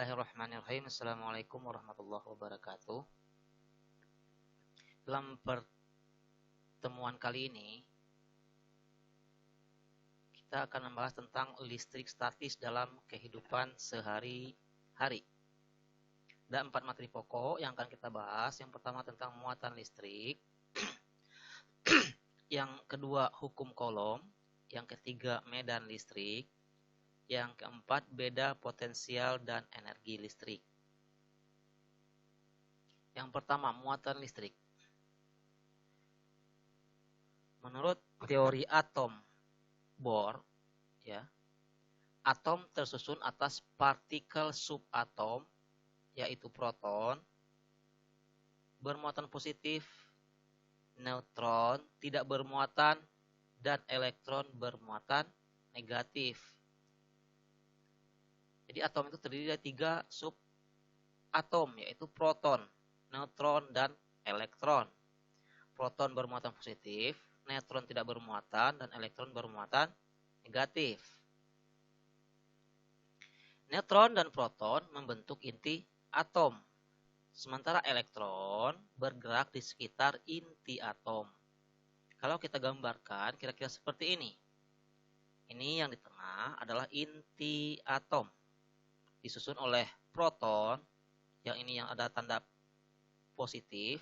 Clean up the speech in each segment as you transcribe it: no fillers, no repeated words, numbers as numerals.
Bismillahirrahmanirrahim. Assalamualaikum warahmatullahi wabarakatuh. Dalam pertemuan kali ini, kita akan membahas tentang listrik statis dalam kehidupan sehari-hari. Ada 4 materi pokok yang akan kita bahas. Yang pertama tentang muatan listrik. Yang kedua hukum Coulomb. Yang ketiga medan listrik. Yang keempat, beda potensial dan energi listrik. Yang pertama, muatan listrik. Menurut teori atom Bohr, atom tersusun atas partikel subatom, yaitu proton, bermuatan positif, neutron tidak bermuatan, dan elektron bermuatan negatif. Jadi atom itu terdiri dari 3 subatom, yaitu proton, neutron, dan elektron. Proton bermuatan positif, neutron tidak bermuatan, dan elektron bermuatan negatif. Neutron dan proton membentuk inti atom, sementara elektron bergerak di sekitar inti atom. Kalau kita gambarkan kira-kira seperti ini. Ini yang di tengah adalah inti atom, disusun oleh proton, yang ini yang ada tanda positif,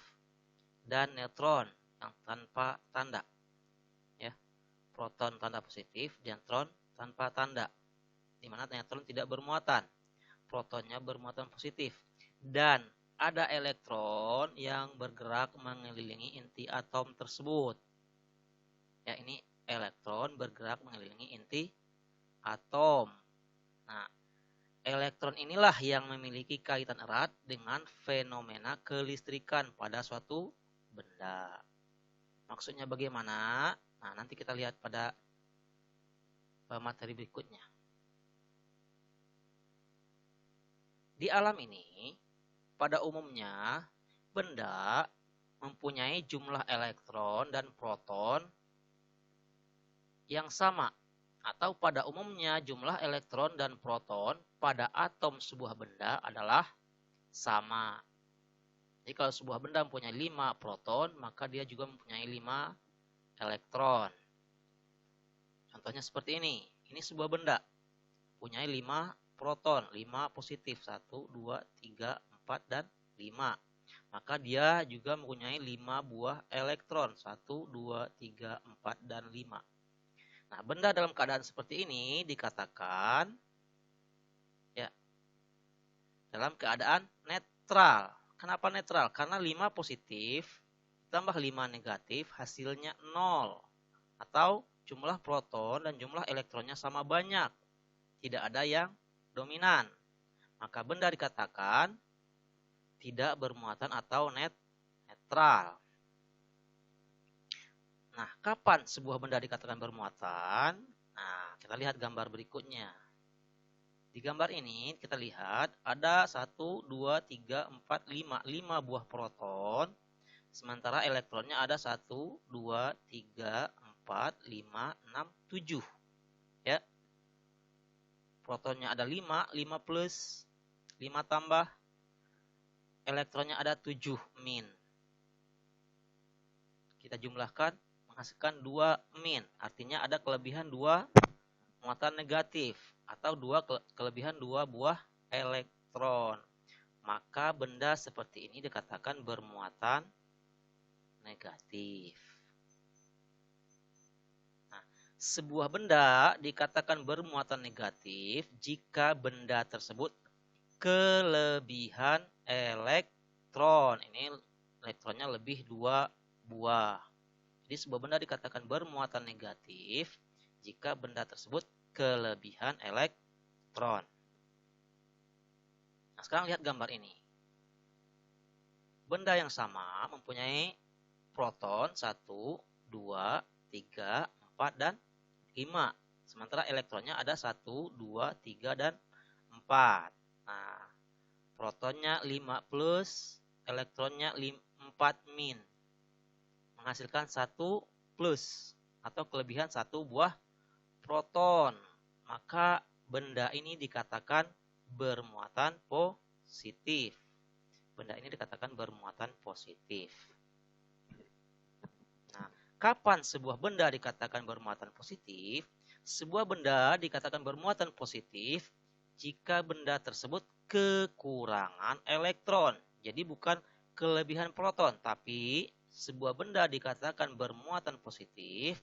dan neutron yang tanpa tanda. Proton tanda positif, neutron tanpa tanda, di mana neutron tidak bermuatan, protonnya bermuatan positif, dan ada elektron yang bergerak mengelilingi inti atom tersebut. Ini elektron bergerak mengelilingi inti atom. Nah, elektron inilah yang memiliki kaitan erat dengan fenomena kelistrikan pada suatu benda. Maksudnya bagaimana? Nah, nanti kita lihat pada materi berikutnya. Di alam ini, pada umumnya, benda mempunyai jumlah elektron dan proton yang sama. Atau pada umumnya jumlah elektron dan proton pada atom sebuah benda adalah sama. Jadi kalau sebuah benda mempunyai 5 proton, maka dia juga mempunyai 5 elektron. Contohnya seperti ini. Ini sebuah benda mempunyai 5 proton, 5 positif, 1, 2, 3, 4, dan 5. Maka dia juga mempunyai 5 buah elektron, 1, 2, 3, 4, dan 5. Nah, benda dalam keadaan seperti ini dikatakan dalam keadaan netral. Kenapa netral? Karena 5 positif tambah 5 negatif hasilnya 0. Atau jumlah proton dan jumlah elektronnya sama banyak. Tidak ada yang dominan. Maka benda dikatakan tidak bermuatan atau netral. Nah, kapan sebuah benda dikatakan bermuatan? Nah, kita lihat gambar berikutnya. Di gambar ini kita lihat ada 1, 2, 3, 4, 5. 5 buah proton. Sementara elektronnya ada 1, 2, 3, 4, 5, 6, 7. Protonnya ada 5, 5 plus, 5 tambah. Elektronnya ada 7 min. Kita jumlahkan menghasilkan 2 min. Artinya ada kelebihan 2 muatan negatif atau kelebihan 2 buah elektron. Maka benda seperti ini dikatakan bermuatan negatif. Nah, sebuah benda dikatakan bermuatan negatif jika benda tersebut kelebihan elektron. Ini elektronnya lebih 2 buah. Jadi sebuah benda dikatakan bermuatan negatif jika benda tersebut kelebihan elektron. Nah, sekarang lihat gambar ini. Benda yang sama mempunyai proton 1, 2, 3, 4, dan 5. Sementara elektronnya ada 1, 2, 3, dan 4. Nah, protonnya 5 plus, elektronnya 4 min. Menghasilkan 1 plus atau kelebihan 1 buah proton. Maka benda ini dikatakan bermuatan positif. Benda ini dikatakan bermuatan positif. Nah, kapan sebuah benda dikatakan bermuatan positif? Sebuah benda dikatakan bermuatan positif jika benda tersebut kekurangan elektron. Jadi bukan kelebihan proton, tapi sebuah benda dikatakan bermuatan positif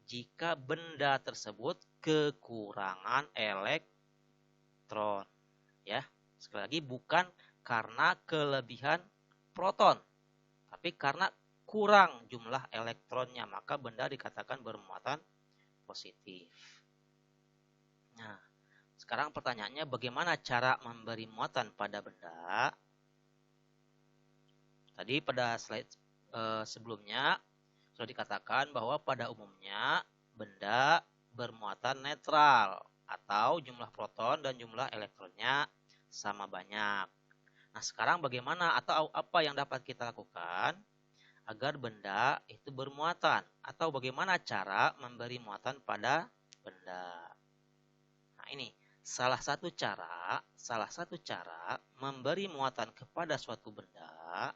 jika benda tersebut kekurangan elektron. Ya, sekali lagi bukan karena kelebihan proton, tapi karena kurang jumlah elektronnya, maka benda dikatakan bermuatan positif. Nah, sekarang pertanyaannya bagaimana cara memberi muatan pada benda? Tadi pada slide sebelumnya sudah dikatakan bahwa pada umumnya benda bermuatan netral atau jumlah proton dan jumlah elektronnya sama banyak. Nah, sekarang bagaimana atau apa yang dapat kita lakukan agar benda itu bermuatan, atau bagaimana cara memberi muatan pada benda? Nah, ini salah satu cara memberi muatan kepada suatu benda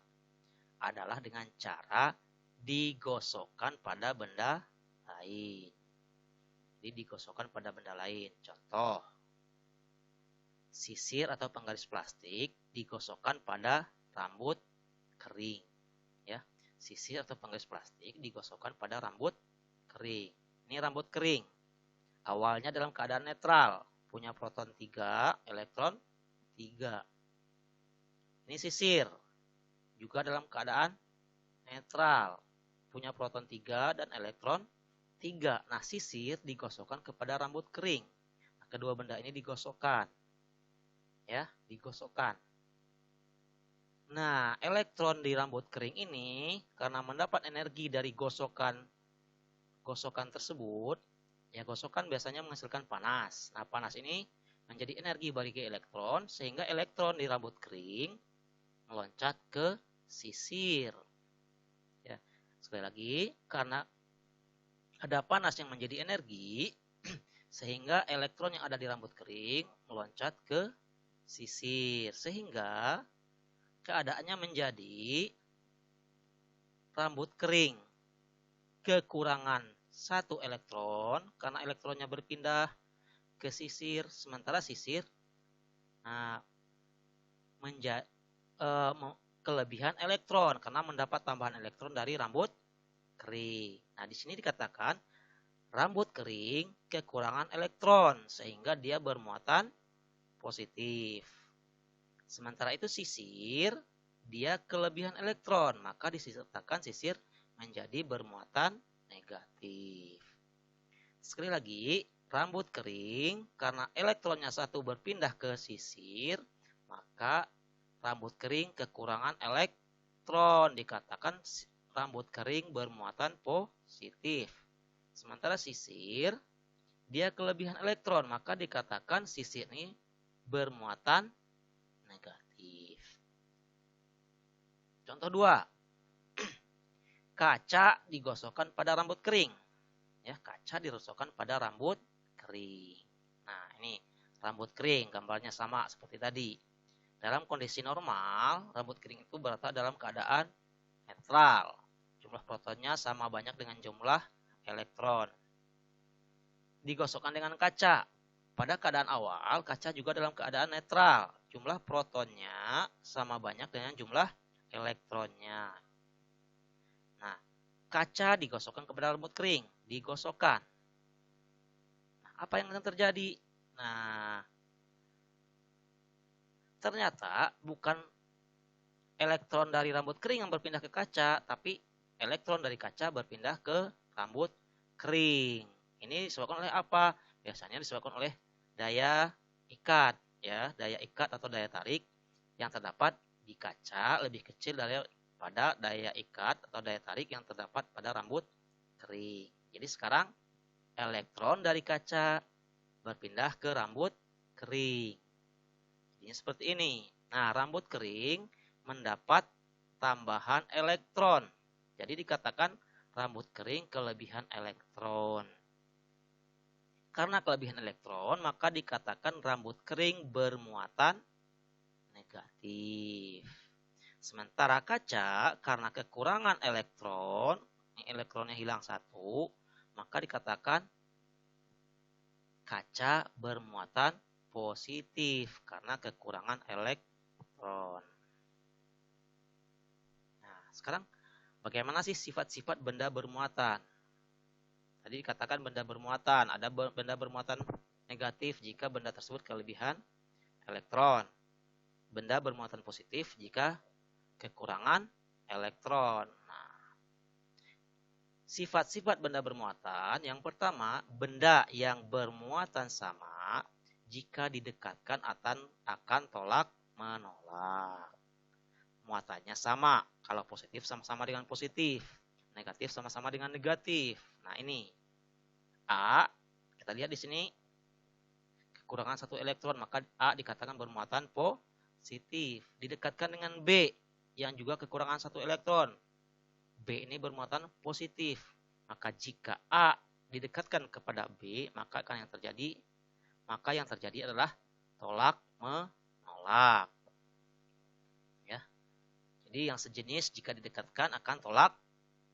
adalah dengan cara digosokkan pada benda lain. Jadi digosokkan pada benda lain. Contoh, sisir atau penggaris plastik digosokkan pada rambut kering. Ya, sisir atau penggaris plastik digosokkan pada rambut kering. Ini rambut kering. Awalnya dalam keadaan netral, punya proton 3, elektron 3. Ini sisir, juga dalam keadaan netral, punya proton 3 dan elektron 3. Nah, sisir digosokkan kepada rambut kering. Nah, kedua benda ini digosokkan. Ya, digosokkan. Nah, elektron di rambut kering ini karena mendapat energi dari gosokan tersebut, ya gosokan biasanya menghasilkan panas. Nah, panas ini menjadi energi bagi elektron sehingga elektron di rambut kering meloncat ke sisir. Ya, sekali lagi, karena ada panas yang menjadi energi sehingga elektron yang ada di rambut kering meloncat ke sisir, sehingga keadaannya menjadi rambut kering kekurangan 1 elektron karena elektronnya berpindah ke sisir, sementara sisir kelebihan elektron karena mendapat tambahan elektron dari rambut kering. Nah, di sini dikatakan rambut kering kekurangan elektron sehingga dia bermuatan positif. Sementara itu sisir dia kelebihan elektron, maka disertakan sisir menjadi bermuatan negatif. Sekali lagi, rambut kering karena elektronnya 1 berpindah ke sisir, maka rambut kering kekurangan elektron, dikatakan rambut kering bermuatan positif. Sementara sisir dia kelebihan elektron, maka dikatakan sisir ini bermuatan negatif. Contoh 2. Kaca digosokkan pada rambut kering. Ya, kaca digosokkan pada rambut kering. Nah, ini rambut kering, gambarnya sama seperti tadi. Dalam kondisi normal, rambut kering itu berada dalam keadaan netral. Jumlah protonnya sama banyak dengan jumlah elektron. Digosokkan dengan kaca. Pada keadaan awal, kaca juga dalam keadaan netral. Jumlah protonnya sama banyak dengan jumlah elektronnya. Nah, kaca digosokkan kepada rambut kering. Digosokkan. Nah, apa yang akan terjadi? Nah, ternyata bukan elektron dari rambut kering yang berpindah ke kaca, tapi elektron dari kaca berpindah ke rambut kering. Ini disebabkan oleh apa? Biasanya disebabkan oleh daya ikat, ya, daya ikat atau daya tarik yang terdapat di kaca lebih kecil daripada daya ikat atau daya tarik yang terdapat pada rambut kering. Jadi sekarang elektron dari kaca berpindah ke rambut kering. Ini seperti ini. Nah, rambut kering mendapat tambahan elektron. Jadi dikatakan rambut kering kelebihan elektron. Karena kelebihan elektron, maka dikatakan rambut kering bermuatan negatif. Sementara kaca, karena kekurangan elektron, elektronnya hilang satu, maka dikatakan kaca bermuatan positif karena kekurangan elektron. Nah, sekarang bagaimana sih sifat-sifat benda bermuatan? Tadi dikatakan benda bermuatan, ada benda bermuatan negatif jika benda tersebut kelebihan elektron. Benda bermuatan positif jika kekurangan elektron. Nah, sifat-sifat benda bermuatan, yang pertama, benda yang bermuatan sama jika didekatkan akan tolak menolak. Muatannya sama, kalau positif sama-sama dengan positif, negatif sama-sama dengan negatif. Nah, ini A, kita lihat di sini kekurangan satu elektron, maka A dikatakan bermuatan positif. Didekatkan dengan B yang juga kekurangan satu elektron, B ini bermuatan positif. Maka jika A didekatkan kepada B, maka yang terjadi adalah tolak menolak. Ya. Jadi yang sejenis jika didekatkan akan tolak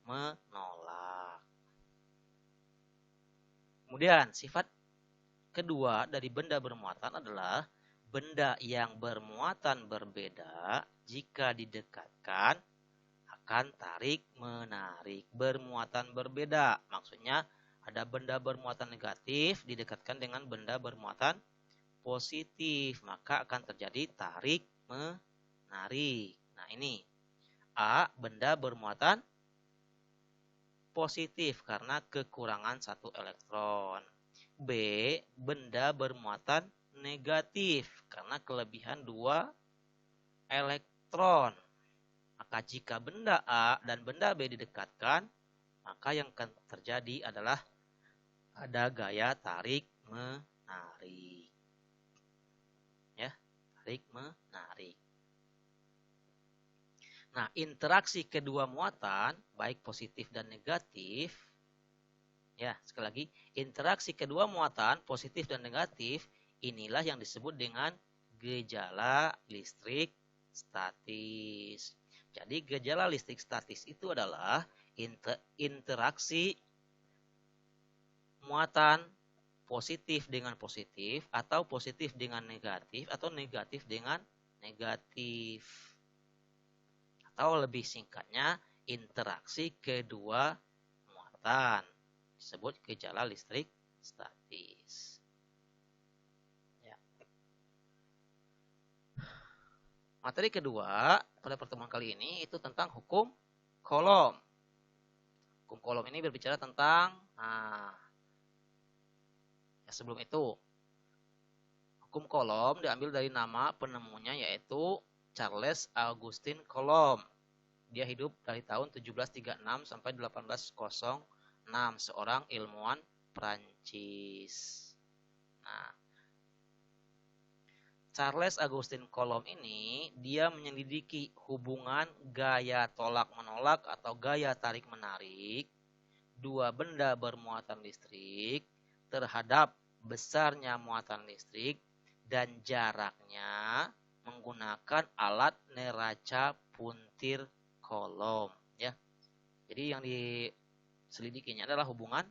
menolak. Kemudian sifat kedua dari benda bermuatan adalah benda yang bermuatan berbeda jika didekatkan akan tarik menarik. Bermuatan berbeda, maksudnya ada benda bermuatan negatif didekatkan dengan benda bermuatan positif, maka akan terjadi tarik menarik. Nah, ini A, benda bermuatan positif karena kekurangan satu elektron. B, benda bermuatan negatif karena kelebihan 2 elektron. Maka jika benda A dan benda B didekatkan, maka yang akan terjadi adalah ada gaya tarik menarik. Ya, tarik menarik. Nah, interaksi kedua muatan, baik positif dan negatif, ya, sekali lagi, interaksi kedua muatan, positif dan negatif, inilah yang disebut dengan gejala listrik statis. Jadi, gejala listrik statis itu adalah interaksi muatan positif dengan positif, atau positif dengan negatif, atau negatif dengan negatif. Atau lebih singkatnya, interaksi kedua muatan disebut gejala listrik statis. Ya. Materi kedua pada pertemuan kali ini itu tentang hukum Coulomb. Hukum Coulomb ini berbicara tentang, sebelum itu, hukum Coulomb diambil dari nama penemunya yaitu Charles Augustin Coulomb. Dia hidup dari tahun 1736 sampai 1806, seorang ilmuwan Prancis. Nah, Charles Augustin Coulomb ini dia menyelidiki hubungan gaya tolak-menolak atau gaya tarik-menarik dua benda bermuatan listrik terhadap besarnya muatan listrik dan jaraknya menggunakan alat neraca puntir Coulomb, ya. Jadi yang diselidikinya adalah hubungan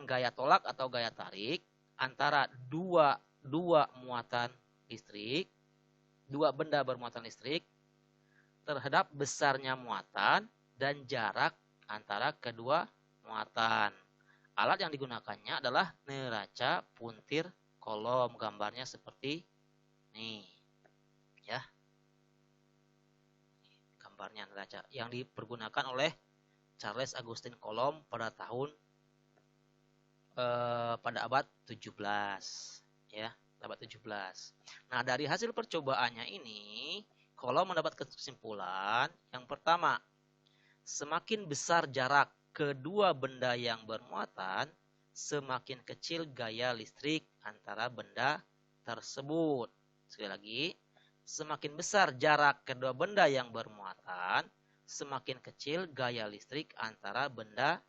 gaya tolak atau gaya tarik antara dua muatan listrik, dua benda bermuatan listrik terhadap besarnya muatan dan jarak antara kedua muatan. Alat yang digunakannya adalah neraca puntir Coulomb. Gambarnya seperti ini, ya. Gambarnya neraca yang dipergunakan oleh Charles Augustin Coulomb pada abad 17, ya, abad 17. Nah, dari hasil percobaannya ini, Coulomb mendapat kesimpulan yang pertama, semakin besar jarak kedua benda yang bermuatan, semakin kecil gaya listrik antara benda tersebut. Sekali lagi, semakin besar jarak kedua benda yang bermuatan, semakin kecil gaya listrik antara benda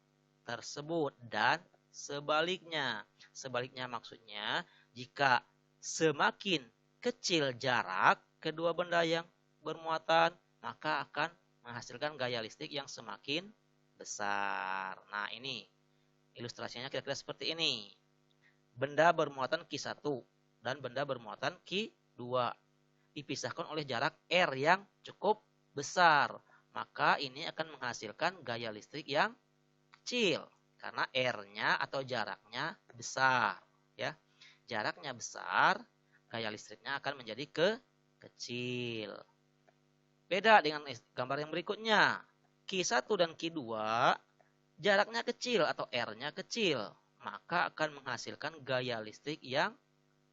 tersebut. Dan sebaliknya. Sebaliknya maksudnya jika semakin kecil jarak kedua benda yang bermuatan, maka akan menghasilkan gaya listrik yang semakin besar. Nah, ini ilustrasinya kira-kira seperti ini. Benda bermuatan Q1 dan benda bermuatan Q2 dipisahkan oleh jarak R yang cukup besar. Maka ini akan menghasilkan gaya listrik yang kecil karena R-nya atau jaraknya besar, ya. Jaraknya besar, gaya listriknya akan menjadi kecil. Beda dengan gambar yang berikutnya. Q1 dan Q2 jaraknya kecil atau R-nya kecil, maka akan menghasilkan gaya listrik yang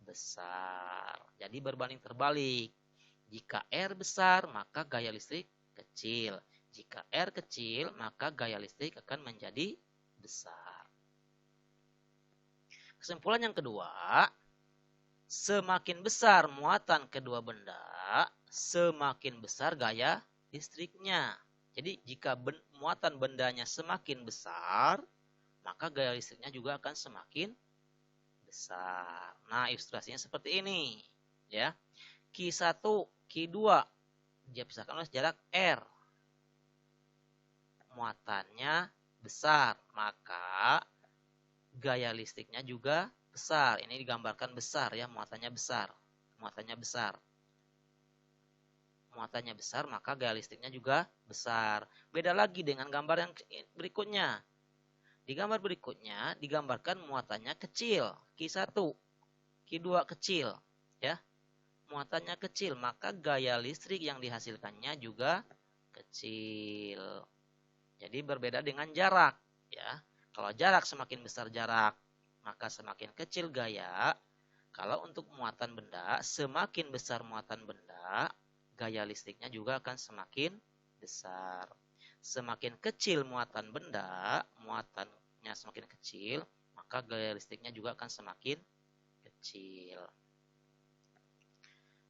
besar. Jadi berbanding terbalik. Jika R besar, maka gaya listrik kecil. Jika R kecil, maka gaya listrik akan menjadi besar. Kesimpulan yang kedua, semakin besar muatan kedua benda, semakin besar gaya listriknya. Jadi jika muatan bendanya semakin besar, maka gaya listriknya juga akan semakin besar. Nah, ilustrasinya seperti ini, ya. Q1, Q2 dia pisahkan oleh jarak R. Muatannya besar, maka gaya listriknya juga besar. Ini digambarkan besar, ya, muatannya besar. Muatannya besar. Muatannya besar, maka gaya listriknya juga besar. Beda lagi dengan gambar yang berikutnya. Di gambar berikutnya digambarkan muatannya kecil, Q1, Q2 kecil, ya. Muatannya kecil, maka gaya listrik yang dihasilkannya juga kecil. Jadi berbeda dengan jarak, ya. Kalau jarak semakin besar jarak, maka semakin kecil gaya. Kalau untuk muatan benda, semakin besar muatan benda, gaya listriknya juga akan semakin besar. Semakin kecil muatan benda, muatannya semakin kecil, maka gaya listriknya juga akan semakin kecil.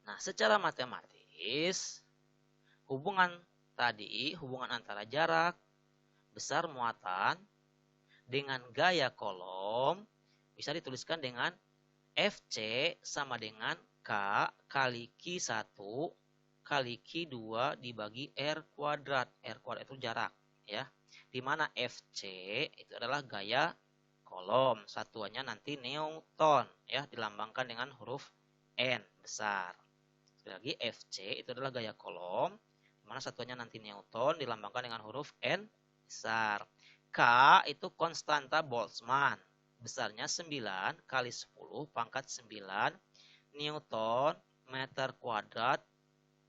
Nah, secara matematis, hubungan antara jarak, besar muatan, dengan gaya kolom, bisa dituliskan dengan FC sama dengan K kali Q1 kali Q2 dibagi R kuadrat. R kuadrat itu jarak, ya. Di mana FC itu adalah gaya kolom. Satuannya nanti Newton, ya, dilambangkan dengan huruf N besar. Sekali lagi FC itu adalah gaya kolom, di mana satuannya nanti Newton dilambangkan dengan huruf N besar. K itu konstanta Boltzmann. Besarnya 9 kali 10 pangkat 9 Newton meter kuadrat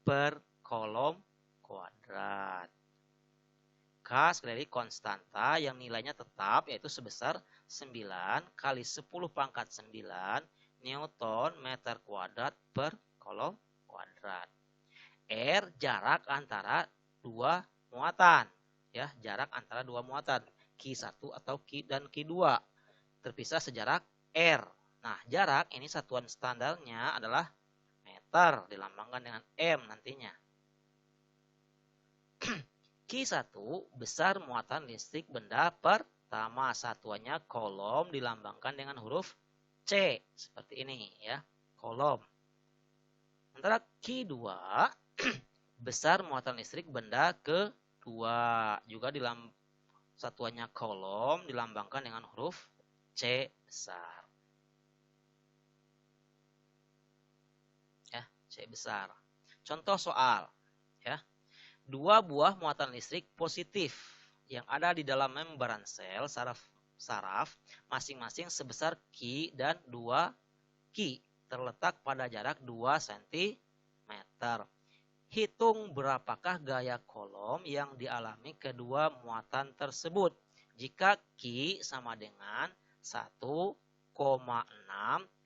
per kolom kuadrat. K sekali lagi konstanta yang nilainya tetap, yaitu sebesar 9 kali 10 pangkat 9 Newton meter kuadrat per kolom kuadrat. R jarak antara dua muatan, ya, jarak antara dua muatan Q1 atau Q dan Q2 terpisah sejarak R. Nah, jarak ini satuan standarnya adalah meter, dilambangkan dengan M nantinya. Q1 besar muatan listrik benda pertama, satuannya kolom, dilambangkan dengan huruf C seperti ini, ya, kolom. Sementara Q2 besar muatan listrik benda kedua, juga satuannya kolom, dilambangkan dengan huruf C besar. Ya, C besar. Contoh soal, ya. Dua buah muatan listrik positif yang ada di dalam membran sel saraf masing-masing sebesar Q dan 2 Q terletak pada jarak 2 cm. Hitung berapakah gaya kolom yang dialami kedua muatan tersebut jika Q sama dengan 1,6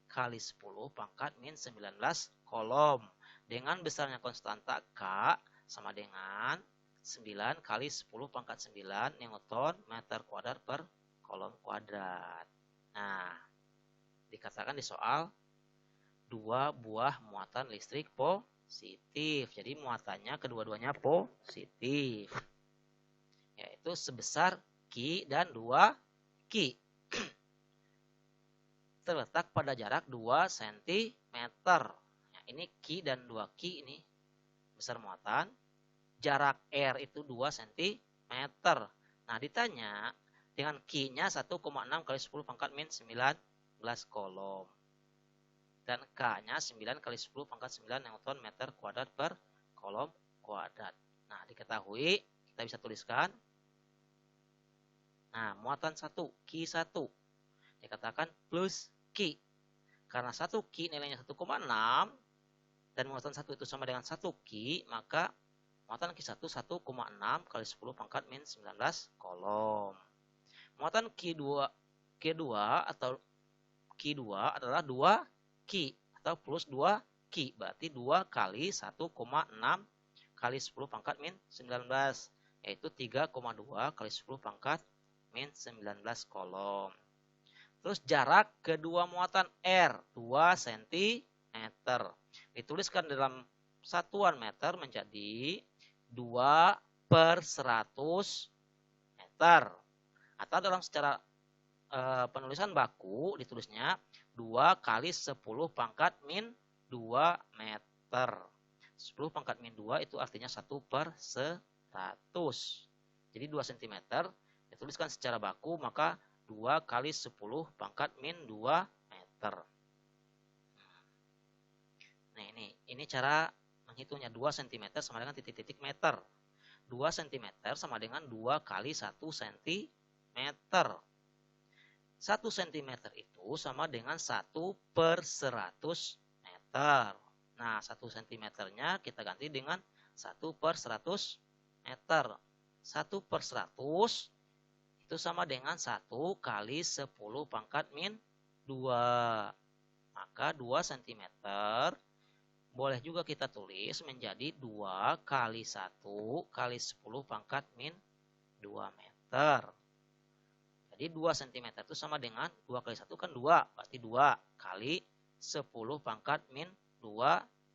kali 10 pangkat min 19 kolom dengan besarnya konstanta K sama dengan 9 kali 10 pangkat 9 Newton meter kuadrat per kolom kuadrat. Nah, dikatakan di soal dua buah muatan listrik positif. Jadi muatannya kedua-duanya positif. Yaitu sebesar Q dan 2 Q. terletak pada jarak 2 cm. Nah, ini Q dan 2Q ini besar muatan. Jarak R itu 2 cm. Nah, ditanya dengan Q-nya 1,6 kali 10 pangkat min 19 kolom. Dan K-nya 9 kali 10 pangkat 9 Newton meter kuadrat per kolom kuadrat. Nah, diketahui, kita bisa tuliskan. Nah, muatan 1, Q1. Dikatakan plus Q. Karena 1 Q nilainya 1,6 dan muatan 1 itu sama dengan 1 Q, maka muatan Q1 1,6 kali 10 pangkat min 19 kolom. Muatan Q2 atau Q2 adalah 2 Q atau plus 2 Q. Berarti 2 kali 1,6 kali 10 pangkat min 19. Yaitu 3,2 kali 10 pangkat min 19 kolom. Terus jarak kedua muatan R 2 cm. Dituliskan dalam satuan meter menjadi 2 per 100 meter. Atau dalam secara penulisan baku ditulisnya 2 kali 10 pangkat min 2 meter. 10 pangkat min 2 itu artinya 1 per 100. Jadi 2 cm dituliskan secara baku, maka 2 kali 10 pangkat min 2 meter. Nah, ini cara menghitungnya. 2 cm sama dengan titik-titik meter. 2 cm sama dengan 2 kali 1 cm. 1 cm itu sama dengan 1 per 100 meter. Nah, 1 cm-nya kita ganti dengan 1 per 100 meter. 1 per 100 itu sama dengan 1 kali 10 pangkat min 2. Maka 2 cm boleh juga kita tulis menjadi 2 kali 1 kali 10 pangkat min 2 meter. Jadi 2 cm itu sama dengan 2 kali 1 kan 2. Berarti 2 kali 10 pangkat min 2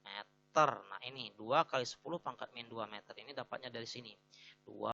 meter. Nah, ini 2 kali 10 pangkat min 2 meter. Ini dapatnya dari sini. 2